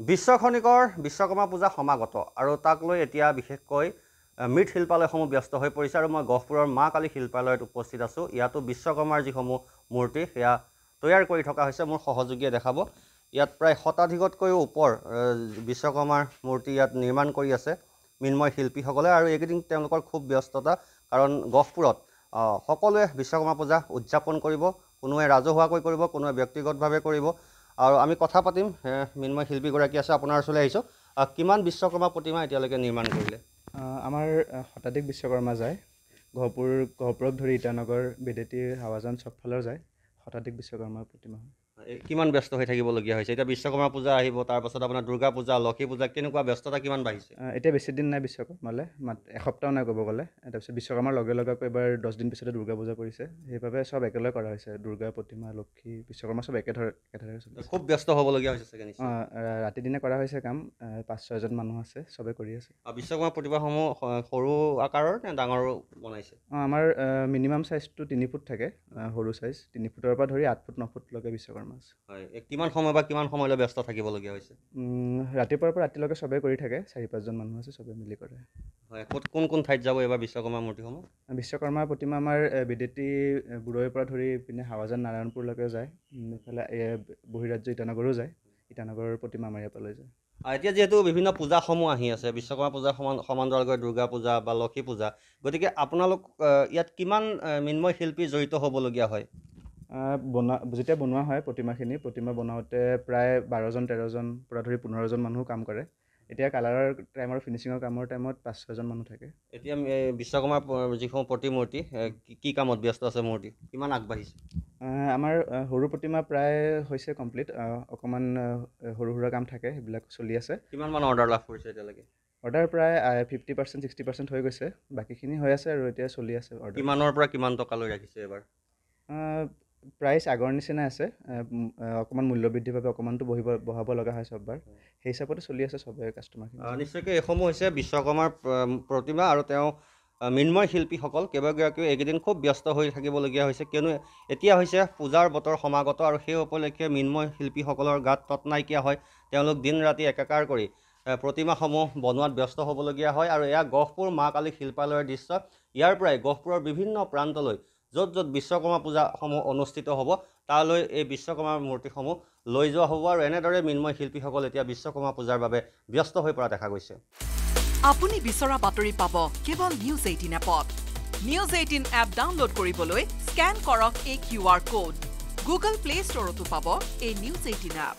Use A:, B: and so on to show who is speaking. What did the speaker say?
A: বিশ্বখনিকৰ বিশ্বকৰ্মা পূজা সমাগত আৰু তাক লৈ এতিয়া বিশেষকৈ মৃৎ শিল্পালয়সমূহ ব্যস্ত হৈ পৰিছে আৰু মই গহপুৰৰ মা কালী শিল্পালয়ত উপস্থিত আছোঁ। ইয়াতো বিশ্বকৰ্মাৰ যিসমূহ মূৰ্তি সেয়া তৈয়াৰ কৰি থকা হৈছে। মোৰ সহযোগীয়ে দেখাব। ইয়াত প্ৰায় শতাধিকতকৈও ওপৰ বিশ্বকৰ্মাৰ মূৰ্তি ইয়াত নিৰ্মাণ কৰি আছে মৃন্ময় শিল্পীসকলে আৰু এইকেইদিন তেওঁলোকৰ খুব ব্যস্ততা, কাৰণ গহপুৰত সকলোৱে বিশ্বকৰ্মা পূজা উদযাপন কৰিব, কোনোৱে ৰাজহুৱাকৈ কৰিব, কোনোৱে ব্যক্তিগতভাৱে কৰিব। আৰু আমি কথা পাতিম, মৃন্ময় শিল্পীগৰাকী আছে, আপোনাৰ ওচৰলৈ আহিছোঁ। কিমান বিশ্বকৰ্মা প্ৰতিমা এতিয়ালৈকে নিৰ্মাণ কৰিলে?
B: আমাৰ শতাধিক বিশ্বকৰ্মা যায়। গহপুৰক ধৰি ইটানগৰ, বেদেতি, হাৱাজান চবফালৰ যায় শতাধিক বিশ্বকৰ্মাৰ প্ৰতিমা।
A: কিমান ব্যস্ত হৈ থাকিবলগীয়া হৈছে? এতিয়া বিশ্বকৰ্মা পূজা আহিব, তাৰপাছত আপোনাৰ দুৰ্গা পূজা, লক্ষী পূজা, কেনেকুৱা ব্যস্ততা কিমান বাঢ়িছে?
B: এতিয়া বেছি দিন নাই বিশ্বকৰ্মালৈ, এসপ্তাহ নাই ক'ব গ'লে। তাৰপিছত বিশ্বকৰ্মাৰ লগে লগে এবাৰ 10 দিন পিছতে দুৰ্গা পূজা পৰিছে, সেইবাবে চব একেলগে কৰা হৈছে। দুৰ্গা প্ৰতিমা, লক্ষী, বিশ্বকৰ্মা চব একেধৰণে চলিছে।
A: খুব ব্যস্ত হ'বলগীয়া হৈছে চাগে?
B: ৰাতি দিনে কৰা হৈছে কাম, 5-6জন মানুহ আছে, চবে কৰি আছে।
A: বিশ্বকৰ্মা প্ৰতিমাসমূহ সৰু আকাৰৰ নে ডাঙৰো বনাইছে?
B: আমাৰ মিনিমাম চাইজটো 3 ফুট থাকে, সৰু চাইজ 3 ফুটৰ পৰা ধৰি 8 ফুট 9 ফুটলৈকে বিশ্বকৰ্মা আছে।
A: হয়, কিমান সময় বা কিমান সময়লৈ ব্যস্ত থাকিবলগীয়া হৈছে?
B: ৰাতিপুৱাৰ পৰা ৰাতিলৈকে চবেই কৰি থাকে, 4-5জন মানুহ আছে, চবেই মিলি কৰে।
A: হয়, কোন ঠাইত যাব এইবাৰ বিশ্বকৰ্মা মূৰ্তিসমূহ?
B: বিশ্বকৰ্মা প্ৰতিমা আমাৰ বেদেতি বুৰৈৰ পৰা ধৰি পিনে হাৱাজান নাৰায়ণপুৰলৈকে যায়, এইফালে বহিৰাজ্য ইটানগৰো যায়। ইটানগৰৰ প্ৰতিমা আমাৰ ইয়াৰ পৰা লৈ যায়।
A: এতিয়া যিহেতু বিভিন্ন পূজাসমূহ আহি আছে, বিশ্বকৰ্মা পূজা সমান্তৰালকৈ দুৰ্গা পূজা বা লক্ষী পূজা, গতিকে আপোনালোক ইয়াত কিমান মৃন্ময় শিল্পী জড়িত হ'বলগীয়া হয়?
B: যেতিয়া বনোৱা হয় প্ৰতিমা বনাওঁতে প্ৰায় 12-13জন পৰা ধৰি 15জন মানুহ কাম কৰে। এতিয়া কালাৰৰ টাইম আৰু ফিনিচিঙৰ কামৰ টাইমত 5-6জন মানুহ থাকে।
A: এতিয়া বিশ্বকৰ্মাৰ যিসমূহ প্ৰতিমূৰ্তি কি কামত ব্যস্ত আছে? মূৰ্তি কিমান আগবাঢ়িছে?
B: আমাৰ সৰু প্ৰতিমা প্ৰায় হৈছে কমপ্লিট, অকণমান সৰু সুৰা কাম থাকে, সেইবিলাক চলি আছে।
A: কিমান মান অৰ্ডাৰ লাভ কৰিছে এতিয়ালৈকে?
B: অৰ্ডাৰ প্ৰায় 50%-60% হৈ গৈছে, বাকীখিনি হৈ আছে আৰু এতিয়া চলি আছে অৰ্ডাৰ।
A: কিমানৰ পৰা কিমান টকালৈ ৰাখিছে এবাৰ?
B: প্ৰাইচ আগৰ নিচিনাই আছে, অকণমান মূল্যবৃদ্ধিৰ বাবে অকণমানটো বঢ়াব লগা হয় চববাৰ, সেই হিচাপতে চলি আছে চবে কাষ্টমাৰখিনি।
A: নিশ্চয়কৈ এইসমূহ হৈছে বিশ্বকৰ্মাৰ প্ৰতিমা আৰু তেওঁ মৃন্ময় শিল্পীসকল কেইবাগৰাকীও এইকেইদিন খুব ব্যস্ত হৈ থাকিবলগীয়া হৈছে, কিয়নো এতিয়া হৈছে পূজাৰ বতৰ সমাগত আৰু সেই উপলক্ষে মৃন্ময় শিল্পীসকলৰ গাত তৎ নাইকিয়া হয়। তেওঁলোক দিন ৰাতি একাকাৰ কৰি প্ৰতিমাসমূহ বনোৱাত ব্যস্ত হ'বলগীয়া হয়। আৰু এয়া গহপুৰ মা কালী শিল্পালয়ৰ দৃশ্য। ইয়াৰ পৰাই গহপুৰৰ বিভিন্ন প্ৰান্তলৈ য'ত য'ত বিশ্বকৰ্মা পূজাসমূহ অনুষ্ঠিত হ'ব, তালৈ এই বিশ্বকৰ্মাৰ মূৰ্তিসমূহ লৈ যোৱা হ'ব আৰু এনেদৰে মৃন্ময় শিল্পীসকল এতিয়া বিশ্বকৰ্মা পূজাৰ বাবে ব্যস্ত হৈ পৰা দেখা গৈছে।
C: আপুনি বিচৰা বাতৰি পাব কেৱল নিউজ 18 এপত। নিউজ 18 এপ ডাউনলোড কৰিবলৈ স্কেন কৰক এই QR কোড। গুগল প্লে ষ্টৰতো পাব এই নিউজ 18 এপ।